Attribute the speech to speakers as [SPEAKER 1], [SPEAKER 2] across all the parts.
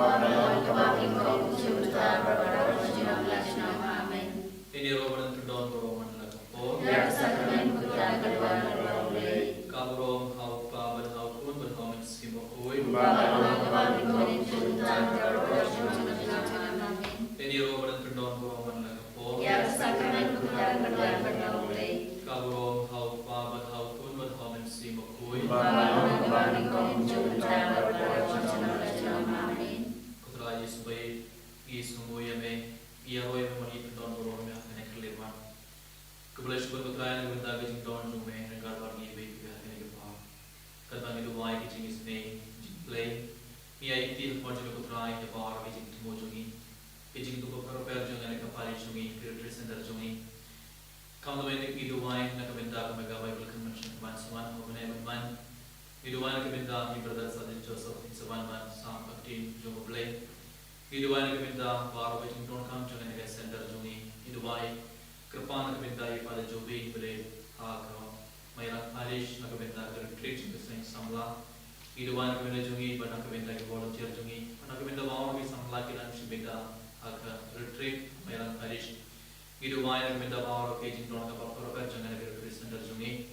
[SPEAKER 1] Babylon, Kabaki, Kom, Chumuta, Barbara, Jinam, Lashnam, Amen.
[SPEAKER 2] Ini Roman to Don Roman Lako.
[SPEAKER 1] Yak Sacrament, Kutan, Kalwan, Rome.
[SPEAKER 2] Kabrom, how Bab, how Kun, but how much Simokoi.
[SPEAKER 1] Babylon, Kabaki, Kom, Chumuta, Barbara, Jinam, Amen.
[SPEAKER 2] Ini Roman to Don Roman Lako.
[SPEAKER 1] Yak Sacrament, Kutan, Kalwan, Rome.
[SPEAKER 2] Kabrom, how Bab, how Kun, but how much Simokoi.
[SPEAKER 1] Babylon, Kabaki, Kom, Chumuta, Barbara, Jinam, Amen.
[SPEAKER 2] Kutra Yisbay, Isumuyame, Yaroy, Moni to Don Roman, and a Clevan. Kublish Kutra and with the Gajin Don Jume, and Garbani, baby, and a bar. Kadani the white teaching his name, play. Me I feel fortunate to try the bar, which to Mojumi, pitching to prepare Jung and a Kapari Jumi, Creators and the Jumi. Come the way we do wine, Nakabinda, Mega Bible Convention, once one, of an one. We do wine Kabinda, my brother Sadin Joseph, it's a 1 month, Psalm 15, Jungo Play. We do wine Kabinda, bar which don't come to an center Jumi, in the wine, Krapana Kabinda, Father Jobi, Blade, Haka, Mayra Arish, Nakabinda, the retreat in the same Samla. We do wine Kabinda Jungi, but Nakabinda, volunteer Jungi, Nakabinda Wow is some lucky lunch Bida, Haka, retreat, Mayra Arish. We do wine Kabinda Wow, Aging Donka, Papa, Jung and a retreat center Jungi.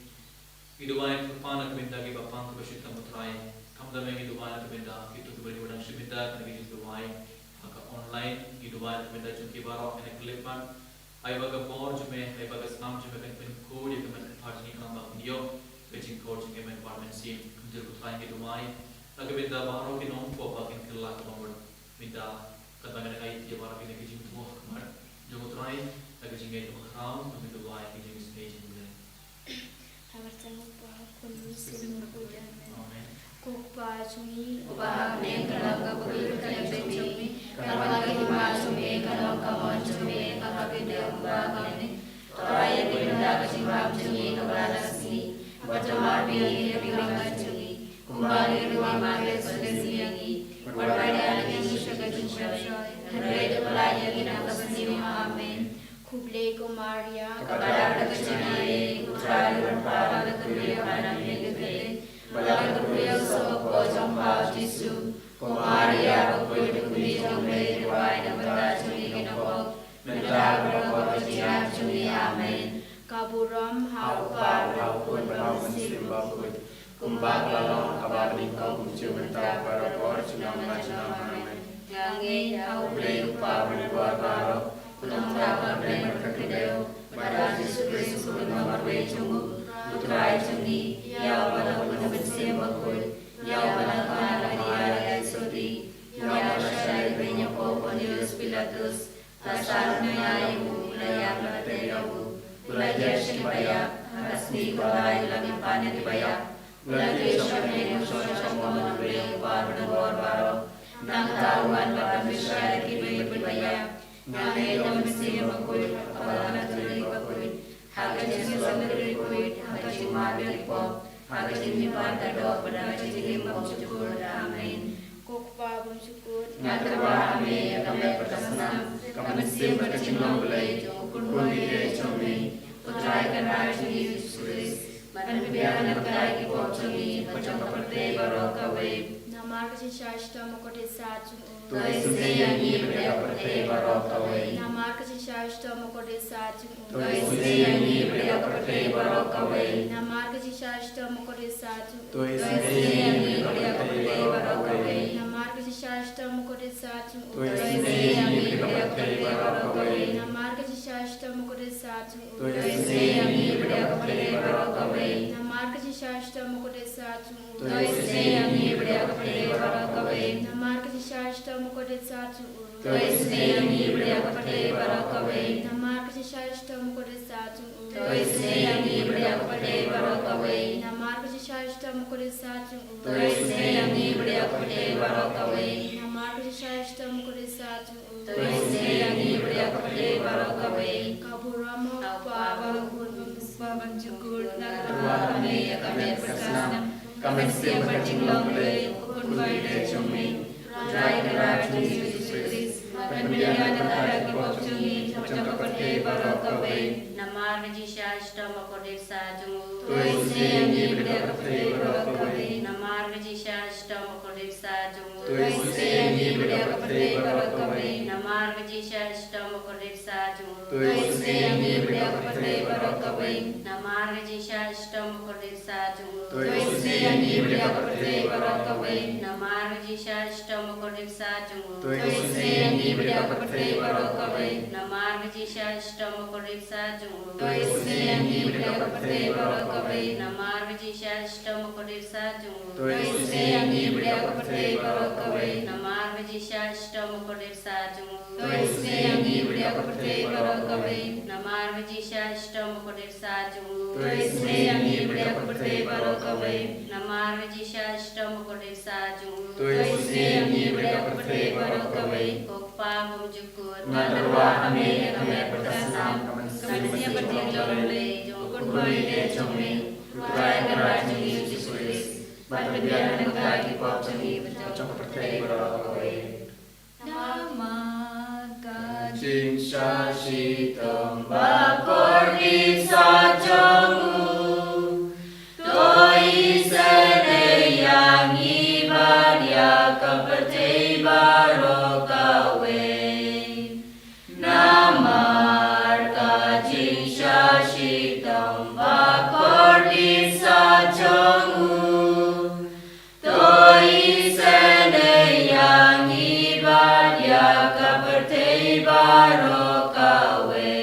[SPEAKER 2] We do wine Krapana Kabinda, give a punk of a shit Kamutrai. Come the way we do wine Kabinda, we took the very good Shimita, and we do wine online. We do wine Kabinda Junki Baro and a clippan. I work a board to me, I work a snam to make a code, you can partly come up in your pitching coach and game apartment scene. Until we find it wine. Like with the Baro in on for bucking Killa Comfort with the Katanga idea about a kitchen to walk. Jomutrai, like a jingate of a crown, with the wine, kitchen is aging.
[SPEAKER 3] Kukpa Chumi,
[SPEAKER 1] Ubahane, Kalanga, Chumi, Kalanga, Chumi, Kalanga, Chumi, Kalanga, Ubahane, Toraya, Kinda, Chimab, Chumi, Kabalasi, Watamabi, Chumi, Kumbali, Rumari, Sudesi, Wadaya, Shaka, Red Malaya, Kinakasi, Amen.
[SPEAKER 3] Kuble Gomaria,
[SPEAKER 1] Kabala, Chini, Kutra, Pala, Kuria, Panamigate, Balakuria, so Pojamba, Jisu, Kumaria, Kuria, Made, Wine, and Batachuni, in a walk, Medabra, Chuni, Amen.
[SPEAKER 3] Kaburam,
[SPEAKER 1] How far, how good, how good, Kumbaka, Kabali, Kom, Chumata, Paraporchuna, Amen. Yangi, how brave, power, Barbaro. Kunamrava Prema Kakadeo, Badaji Sukri Sukunamar Vechungu, Utrai Chungi, Yawala Kunabitsimakul, Yawala Kanaya Sudi, Yawala Shai Venya Poponius Pilatus, Asarnayayu, Layaka Teyahu, Ulayashi Asni Kolai Lamipani Baya, Ulagesha Menu Shoshamon Breu Parvana Barbaro, Nangtawan Bakamisha Kibaya. Nangay Namaste Makuit, Kapalana Tuli Bakuit, Hagajin Sakari Kuit, Hagajin Mabel Pop, Hagajin Mipata Dog, Hagajin Mabchukur, Amen.
[SPEAKER 3] Kukpa Bumchukut,
[SPEAKER 1] Nataba Ame, Kame Prasanam, Kamansim Hagajin Lomblade, Kurkuni Chomi, Putrai Kanaraji Suris, Manbiana Kai Popchumi, Pachapate Baroka Wave.
[SPEAKER 3] Namarkaji Shashta Mokote Satu.
[SPEAKER 1] Tu Yangi, Pate Baroka Wave.
[SPEAKER 3] Namarkaji Shashta Mokote Satu.
[SPEAKER 1] Tu Yangi, Pate Baroka Wave.
[SPEAKER 3] Namarkaji Shashta Mokote Satu.
[SPEAKER 1] Tu Yangi, Pate Baroka Wave.
[SPEAKER 3] Namarkaji Shashta Mokote Satu.
[SPEAKER 1] Tu Yangi, Pate Baroka Wave.
[SPEAKER 3] Namarkaji Shashta Mokote Satu.
[SPEAKER 1] Tu Yangi, Pate Baroka Wave.
[SPEAKER 3] Namarkaji Shashta Mokote Satu.
[SPEAKER 1] Tu Yangi, Pate Baroka Wave.
[SPEAKER 3] Namarkaji Shashta Mokote Satu.
[SPEAKER 1] Tu Yangi, Pate Baroka Wave.
[SPEAKER 3] Namarkaji Shashta Mokote Satu.
[SPEAKER 1] Tu Yangi, Pate Baroka Wave.
[SPEAKER 3] Namarkaji Shashta Mokote Satu.
[SPEAKER 1] Tu Yangi, Pate Baroka Wave.
[SPEAKER 3] Namarkaji Shashta Mokote Satu.
[SPEAKER 1] Tu Yangi, Pate Baroka Wave.
[SPEAKER 3] Kaburamo Pava Kurvam Jukur
[SPEAKER 1] Kame Kame Prasanam, Kame Sim Paching Lomble, Kunvaide Chumi, Dry Garage Suris, Pandiana Taraki Popchumi, Chapapate Baroka Wave.
[SPEAKER 4] Namargaji Shashta Makode Sajungu.
[SPEAKER 1] Tu Yangi, Pate Baroka Wave.
[SPEAKER 4] Namargaji Shashta Makode Sajungu.
[SPEAKER 1] Tu Yangi, Yesus yang diberi kepercayaan
[SPEAKER 4] Namar Jisha Stom Kodisa Jungu.
[SPEAKER 1] Yesus yang diberi kepercayaan
[SPEAKER 4] Namar Jisha Stom Kodisa Jungu.
[SPEAKER 1] Yesus yang diberi kepercayaan
[SPEAKER 4] Namar Jisha Stom Kodisa Jungu.
[SPEAKER 1] Yesus yang diberi kepercayaan
[SPEAKER 4] Namar Jisha Stom Kodisa Jungu.
[SPEAKER 1] Yesus yang diberi kepercayaan
[SPEAKER 4] Namar Jisha Stom Kodisa Jungu.
[SPEAKER 1] Yesus yang diberi kepercayaan
[SPEAKER 4] Namar Jisha Stom Kodisa Jungu.
[SPEAKER 1] Yesus yang diberi kepercayaan
[SPEAKER 4] Namar Jisha Stom Kodisa Jungu.
[SPEAKER 1] Yesus yang diberi kepercayaan
[SPEAKER 4] Kokpa Bumjukut
[SPEAKER 1] Nadarwa ame perkasam
[SPEAKER 4] Kanisnya berdialog le Jungkut
[SPEAKER 1] Kurbaya Jomni Kurbaya Kerajaan Yesus Kristus Batbian negara di pop Jomni Bencong kepercayaan
[SPEAKER 3] Nama
[SPEAKER 1] Jing Shashi
[SPEAKER 3] Tamba
[SPEAKER 1] Kordi Sajamu Toi Sene Yang Ibadia Kepercayaan Barokawe Namar Kajing Shashi Tamba Kordi Sajamu Toi Sene Yang Ibadia Kepercayaan Barokawe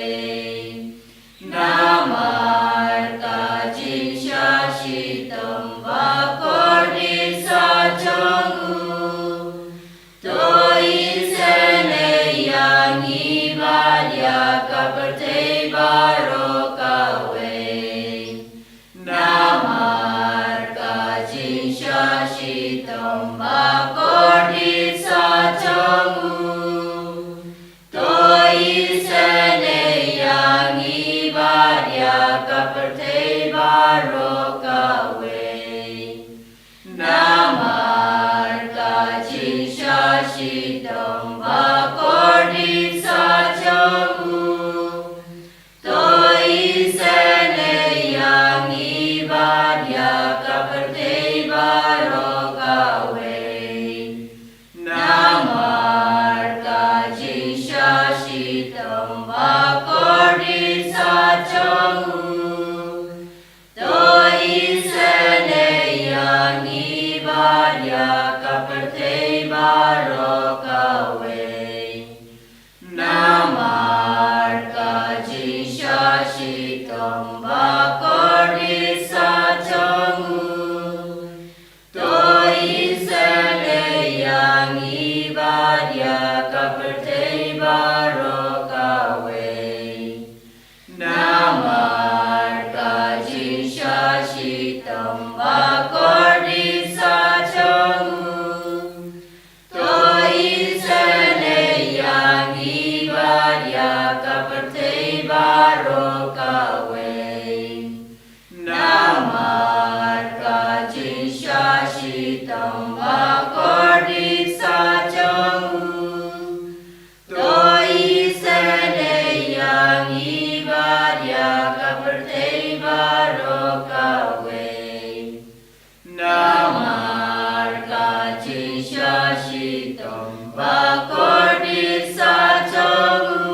[SPEAKER 1] Namar Kajing Shashi Tamba Kordi Sajamu Toi Sene Yang Ibadia Kepercayaan Barokawe Namar Kajing Shashi Tamba Kordi Sajamu Toi Sene Yang Ibadia Kepercayaan Barokawe Namar Kajing Shashi Tamba Kordi Sajamu Toi Sene Yang Ibadia Kepercayaan Barokawe Namar Kajing Shashi Tamba Kordi Sajamu Toi Sene Yang Ibadia Kepercayaan Barokawe Namar Kajing Shashi Tamba Kordi Sajamu Toi Sene Yang Ibadia Kepercayaan Barokawe Namar Kajing Shashi Tamba Kordi Sajamu Toi Sene Yang Ibadia Kepercayaan Barokawe Namar Kajing Shashi Tamba Kordi Sajamu Toi Sene Yang Ibadia Kepercayaan Barokawe Namar Kajing Shashi Tamba Kordi Sajamu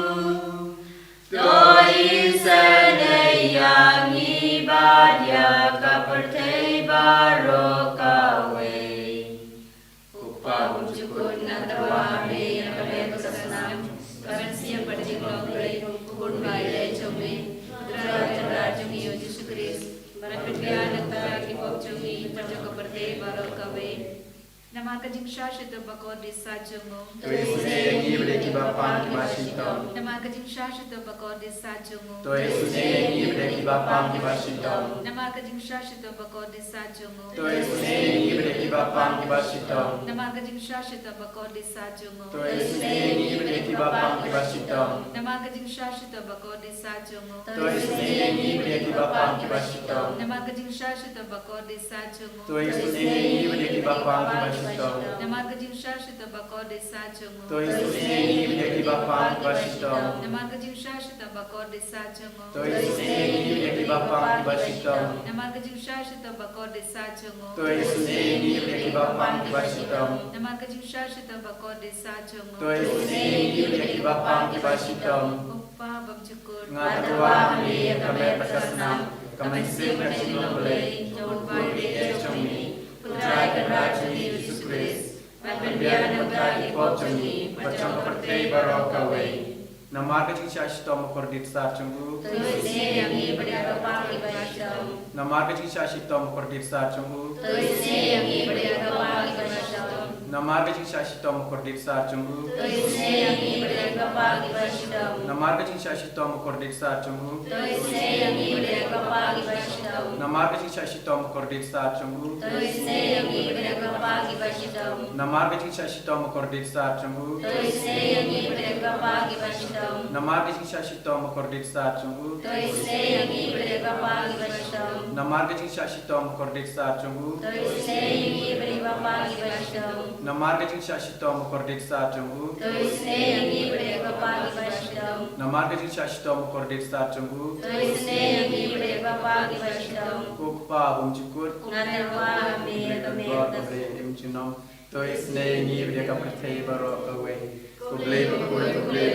[SPEAKER 1] Toi Sene Yang Ibadia Kepercayaan Barokawe Upah Bumjukut Nadarwa ame perkasam Kanisnya berdialog le Kurbaya Jomni Kurbaya Kerajaan Yesus Kristus Batbian negara di pop Jomni Bencong kepercayaan Barokawe
[SPEAKER 3] Nama Kajing Shashi Tamba Kordi Sajamu
[SPEAKER 1] Yesus yang diberi kepercayaan Barokawe
[SPEAKER 3] Nama Kajing Shashi Tamba Kordi Sajamu
[SPEAKER 1] Yesus yang diberi kepercayaan Barokawe
[SPEAKER 3] Nama Kajing Shashi Tamba Kordi Sajamu
[SPEAKER 1] Yesus yang diberi kepercayaan Barokawe
[SPEAKER 3] Nama Kajing Shashi Tamba Kordi Sajamu
[SPEAKER 1] Yesus yang diberi kepercayaan Barokawe
[SPEAKER 3] Nama Kajing Shashi Tamba Kordi Sajamu
[SPEAKER 1] Yesus yang diberi kepercayaan Barokawe
[SPEAKER 3] Nama Kajing Shashi Tamba Kordi Sajamu
[SPEAKER 1] Yesus yang diberi kepercayaan Barokawe
[SPEAKER 3] Nama Kajing Shashi Tamba Kordi Sajamu
[SPEAKER 1] Yesus yang diberi kepercayaan Barokawe
[SPEAKER 3] Nama Kajing Shashi Tamba Kordi Sajamu
[SPEAKER 1] Yesus yang diberi kepercayaan Barokawe
[SPEAKER 3] Nama Kajing Shashi Tamba Kordi Sajamu
[SPEAKER 1] Yesus yang diberi kepercayaan Barokawe
[SPEAKER 3] Nama Kajing Shashi Tamba Kordi Sajamu
[SPEAKER 1] Yesus yang diberi kepercayaan Barokawe
[SPEAKER 3] Upah cukur.
[SPEAKER 1] Ngatawa ni kami pasasnam, kami sim kacilong belai, jauh budi ecumi, putra kerajaan Yesus Kristus, berbiara negara ikut jumi, macam seperti barokawe. Nama kecil syaitan mukordit sar cunggu.
[SPEAKER 4] Tuise yang i beragama ibadam.
[SPEAKER 1] Nama kecil syaitan mukordit sar cunggu.
[SPEAKER 4] Tuise yang i beragama ibadam.
[SPEAKER 1] Nama kecil syaitan mukordit sar cunggu.
[SPEAKER 4] Tuise yang i beragama ibadam.
[SPEAKER 1] Nama kecil syaitan mukordit sar cunggu.
[SPEAKER 4] Tuise yang i beragama ibadam.
[SPEAKER 1] Nama kecil syaitan mukordit sar cunggu.
[SPEAKER 4] Tuise yang i beragama ibadam.
[SPEAKER 1] Nama kecil syaitan mukordit sar cunggu.
[SPEAKER 4] Tuise yang i beragama ibadam.
[SPEAKER 1] Nama kecil syaitan mukordit sar cunggu.
[SPEAKER 4] Tuise yang i beragama ibadam.
[SPEAKER 1] Nama kecil syaitan mukordit sar cunggu.
[SPEAKER 4] Tuise yang i beragama ibadam.
[SPEAKER 1] Nama kecil syaitan mukordit sar cunggu.
[SPEAKER 4] Tuise yang i beragama ibadam.
[SPEAKER 1] Nama kecil syaitan mukordit sar cunggu.
[SPEAKER 4] Tuise yang i beragama ibadam.
[SPEAKER 1] Kupa bumcukut.
[SPEAKER 4] Ngatawa amir
[SPEAKER 1] God
[SPEAKER 4] amir.
[SPEAKER 1] bre imchinom. To isne ngi bria ka perthei baro kawe. Kuble God kuble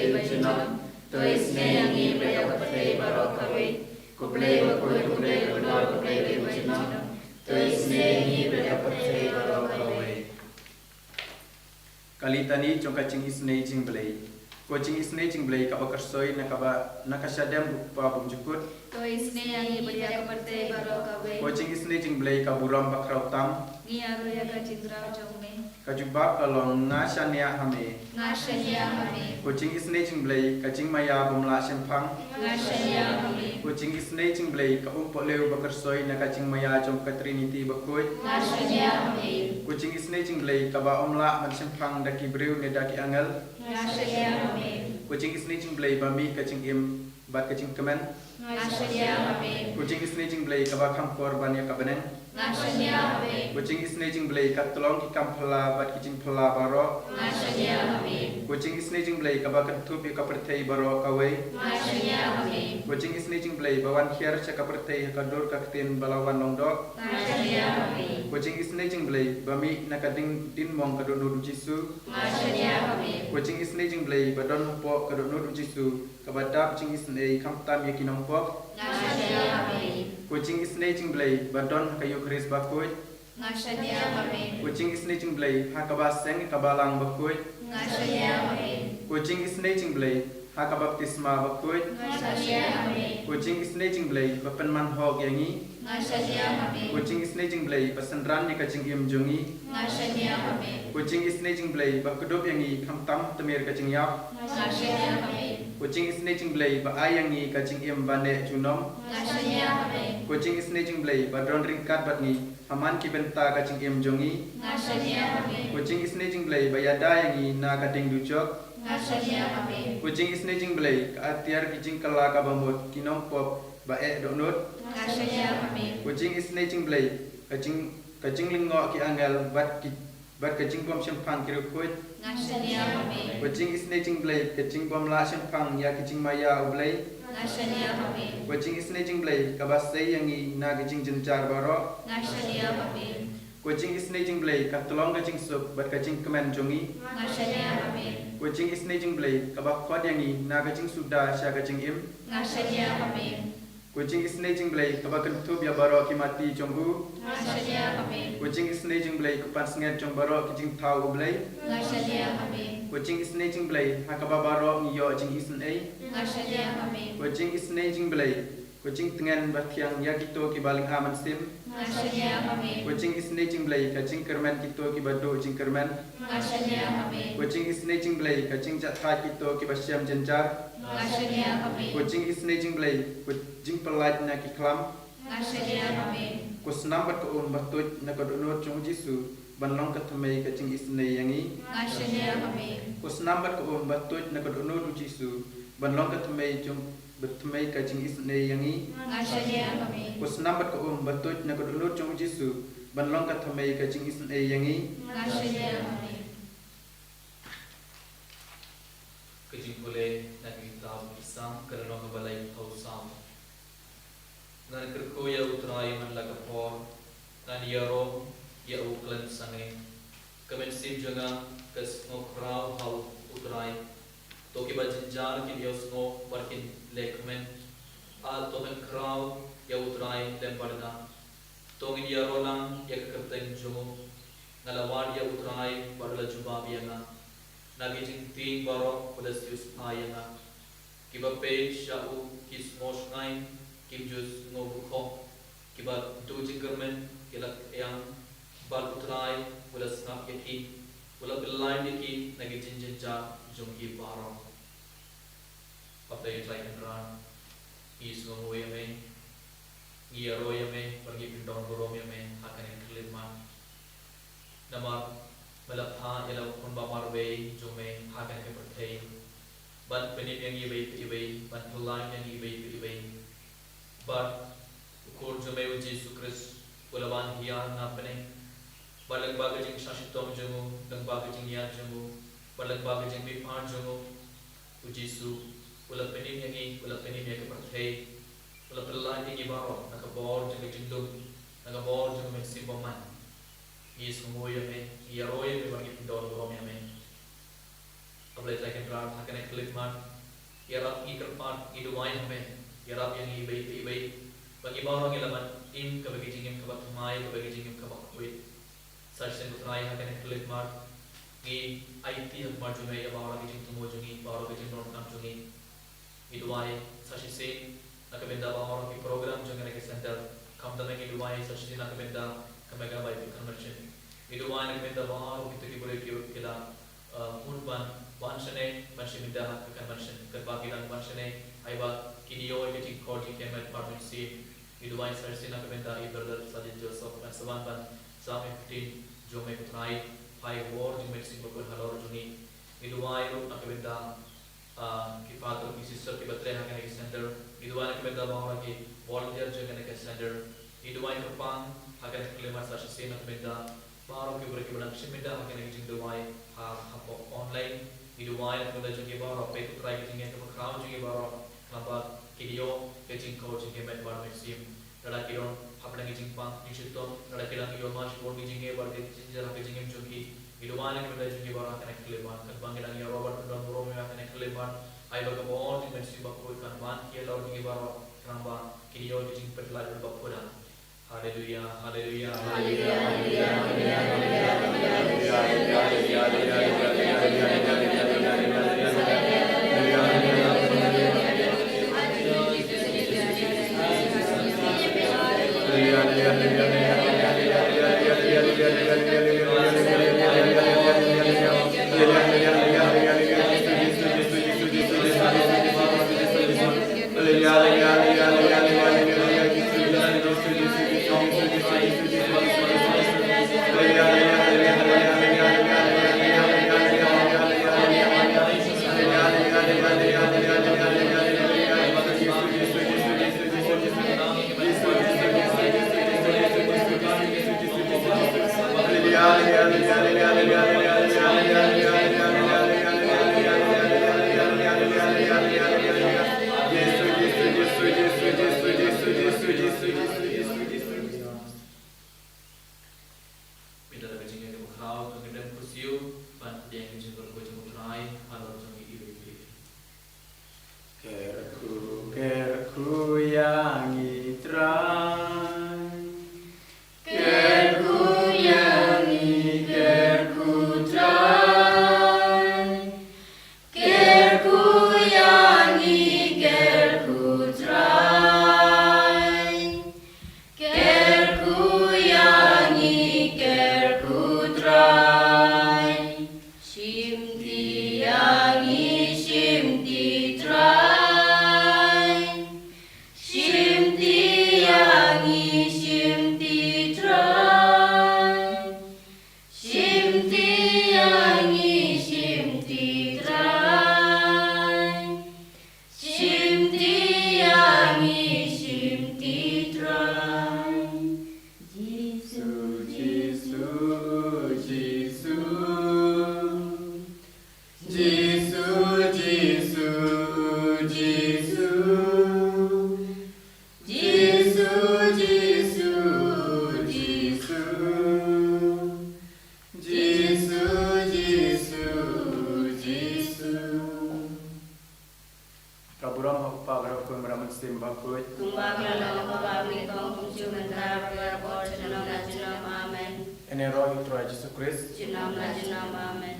[SPEAKER 1] imchinom. To isne ngi bria ka perthei baro kawe. Kuble God kuble imchinom. To isne ngi bria ka perthei baro kawe. Kalitani chongkaching isne jingblei. Coaching isne jingblei ka bakersoi nakasyadam upa bumjukut.
[SPEAKER 3] To isne yang i beragama seperti barokawe.
[SPEAKER 1] Coaching isne jingblei ka buram bakrautam.
[SPEAKER 3] Ni aruya ka cindrau jongme.
[SPEAKER 1] Kajubak kalong ngasanya hame.
[SPEAKER 3] Ngashanya kami.
[SPEAKER 1] Coaching isne jingblei ka jingmaya bumla sempang.
[SPEAKER 3] Ngashanya kami.
[SPEAKER 1] Coaching isne jingblei ka umpoleu bakersoi nakajingmaya jong ka Trinity bakoi.
[SPEAKER 3] Ngashanya kami.
[SPEAKER 1] Coaching isne jingblei ka ba umla man sempang daki breu ne daki angal.
[SPEAKER 3] Ngashanya kami.
[SPEAKER 1] Coaching isne jingblei ba mi ka jingim bat ka jingkemen.
[SPEAKER 3] Ngashanya kami.
[SPEAKER 1] Coaching isne jingblei ka ba khampor ban ya ka beneng.
[SPEAKER 3] Ngashanya kami.
[SPEAKER 1] Coaching isne jingblei ka tolong ki kamphala bat ki jingphala baro.
[SPEAKER 3] Ngashanya kami.
[SPEAKER 1] Coaching isne jingblei ka ba kentup ya ka perthei baro kawe.
[SPEAKER 3] Ngashanya kami.
[SPEAKER 1] Coaching isne jingblei ba wan khiar cha ka perthei ka dur ka tin balawan nongdok.
[SPEAKER 3] Ngashanya kami.
[SPEAKER 1] Coaching isne jingblei ba mi nakading din mong ka donu Jisu.
[SPEAKER 3] Ngashanya kami.
[SPEAKER 1] Coaching isne jingblei ba don po ka donu Jisu ka ba dap ching isne kam tam ya kinong pok.
[SPEAKER 3] Ngashanya kami.
[SPEAKER 1] Coaching isne jingblei ba don kayu kris bakoi.
[SPEAKER 3] Ngashanya kami.
[SPEAKER 1] Coaching isne jingblei ha ka ba seng ka ba lang bakoi.
[SPEAKER 3] Ngashanya kami.
[SPEAKER 1] Coaching isne jingblei ha ka baptisma bakoi.
[SPEAKER 3] Ngashanya kami.
[SPEAKER 1] Coaching isne jingblei ba penman hok yangi.
[SPEAKER 3] Ngashanya kami.
[SPEAKER 1] Coaching isne jingblei ba sendran ni ka jingim jongi.
[SPEAKER 3] Ngashanya kami.
[SPEAKER 1] Coaching isne jingblei ba kedop yangi kam tam temir ka jingyap.
[SPEAKER 3] Ngashanya kami.
[SPEAKER 1] Coaching isne jingblei ba ayangi ka jingim bane junom.
[SPEAKER 3] Ngashanya kami.
[SPEAKER 1] Coaching isne jingblei ba dron ringkat bat ni haman ki benta ka jingim jongi.
[SPEAKER 3] Ngashanya kami.
[SPEAKER 1] Coaching isne jingblei ba yada yangi na ka ding dujok.
[SPEAKER 3] Ngashanya kami.
[SPEAKER 1] Coaching isne jingblei ka atiar ki jingkala ka bamut kinom pop ba donut.
[SPEAKER 3] Ngashanya kami.
[SPEAKER 1] Coaching isne jingblei ka jinglingo ki angel bat ka jingbom sempang ki rukut.
[SPEAKER 3] Ngashanya kami.
[SPEAKER 1] Coaching isne jingblei ka jingbom la sempang ya ki jingmaya ublei.
[SPEAKER 3] Ngashanya kami.
[SPEAKER 1] Coaching isne jingblei ka basai yangi na ki jing jenjar baro.
[SPEAKER 3] Ngashanya kami.
[SPEAKER 1] Coaching isne jingblei ka tolong ka jing sup bat ka jing kemen jongi.
[SPEAKER 3] Ngashanya kami.
[SPEAKER 1] Coaching isne jingblei ka ba khod yangi na ka jing suda sya ka jing im.
[SPEAKER 3] Ngashanya kami.
[SPEAKER 1] Coaching isne jingblei ka ba kentup ya baro ki mati jonggu.
[SPEAKER 3] Ngashanya kami.
[SPEAKER 1] Coaching isne jingblei ka pan snget jong baro ki jing thau ublei.
[SPEAKER 3] Ngashanya kami.
[SPEAKER 1] Coaching isne jingblei ha ka ba baro ngiyo jing isne ai.
[SPEAKER 3] Ngashanya kami.
[SPEAKER 1] Coaching isne jingblei coaching tengen bathiang ya kito ki baling aman sim.
[SPEAKER 3] Ngashanya kami.
[SPEAKER 1] Coaching isne jingblei ka jing kermen kito ki bado jing kermen.
[SPEAKER 3] Ngashanya kami.
[SPEAKER 1] Coaching isne jingblei ka jing jatha kito ki basyam jenjar.
[SPEAKER 3] Ngashanya kami.
[SPEAKER 1] Coaching isne jingblei ko jing pelat na ki klam.
[SPEAKER 3] Ngashanya kami.
[SPEAKER 1] Ko snam bat ko batut na ko donot chung Jisu banlong ka thamei ka jing isne yangi.
[SPEAKER 3] Ngashanya kami.
[SPEAKER 1] Ko snam bat ko batut na ko donot Jisu banlong ka thamei chung batmei ka jing isne yangi.
[SPEAKER 3] Ngashanya kami.
[SPEAKER 1] Ko snam bat ko batut na ko donot chung Jisu banlong ka thamei ka jing isne yangi.
[SPEAKER 3] Ngashanya kami.
[SPEAKER 2] Kejing boleh nak kita bersam kerana kebalai kau sam. Dan kerko ya utrai man lakapor dan ya rom ya uklan sange. Kemen sim jaga kes ngokrau hal utrai तो कि बजिंजार की दियोस्नो वर्किन लेखमें तो में क्राउ या उतराई लेम्बरना तो इन यारोlang या kerteng jungo ngalawad ya utraay barla jubabianga nagijing ting baro podasius payanga kiba page shau kis mosnai kimjus ngobukho kiba dujing government kilak yang bal utraay wala snap yaki wala billain yaki nagijing jinja jungki baro apay try kan is ngoyame Giaro yame pergi pindon borom yame akan yang kelima nama melapha ialah pun bamar bay jume akan yang bertei ban penip yang ibai ban pelan yang ibai ban ukur jume uji sukris ulawan hiya na pene balag bagajing shashitom jumu dang bagajing ya jumu balag bagajing bipan jumu uji su ulap penip yang bertei Wala pelan tinggi baro, nakabor jangan jendum, nakabor jangan mensimpan man. Ia semua yang ia roy yang bagi pindor borom yang Apalagi lagi pelan akan eklik man. Ia rap ikerpan iduai yang ia rap yang ibai bagi baro yang laman im kabagi jingim kabak tumai kabagi jingim kabak kuit. Sahaja putrai akan eklik man. Ni IT yang maju mai baro lagi jing tumo jungi baro lagi jing non kam jungi. Iduai sahaja sih. Nakabenda bahor ki program jangan ke center kam dame ki duai sachi nakabenda kamega bai conversion iduai nakabenda bahor ki ki boleh ki kila unban banshane banshimida ka conversion kerba ki dan banshane aiba kidio ki kodi kemet department c iduai sachi nakabenda I brother Sajid Joseph dan saban ban same 15 jo me try 5 war jo me sing ko halor juni iduai ru nakabenda ki father ki sister ki batre ha ke center Iduai nakabenda bahwa ki volunteer jangan ke center iduai kerpang akan kelima saksi nakabenda bahwa ki berki belang simida akan ke iduai hapo online iduai nakabenda jangan bahwa pe tu try jangan ke crowd jangan bahwa kenapa video ke jingko jangan met bahwa maxim dada kiron apna ke jingpang jingsitom dada kiran ki mas board jangan bahwa jinjara ke jangan jangan iduai nakabenda jangan bahwa akan kelima kerpang kiran ya Robert dan Borom akan kelima Ai bagabon di mensi bakoi kan ban kia laur di baro kenapa kidio di jing perlai bakoda haleluya haleluya haleluya
[SPEAKER 1] sim bakut
[SPEAKER 4] Tumba kelana babami tong kumcu mentar berkor jenam na jenam amen.
[SPEAKER 1] ene roh itu Jesus Christ
[SPEAKER 4] Jenam na jenam amen.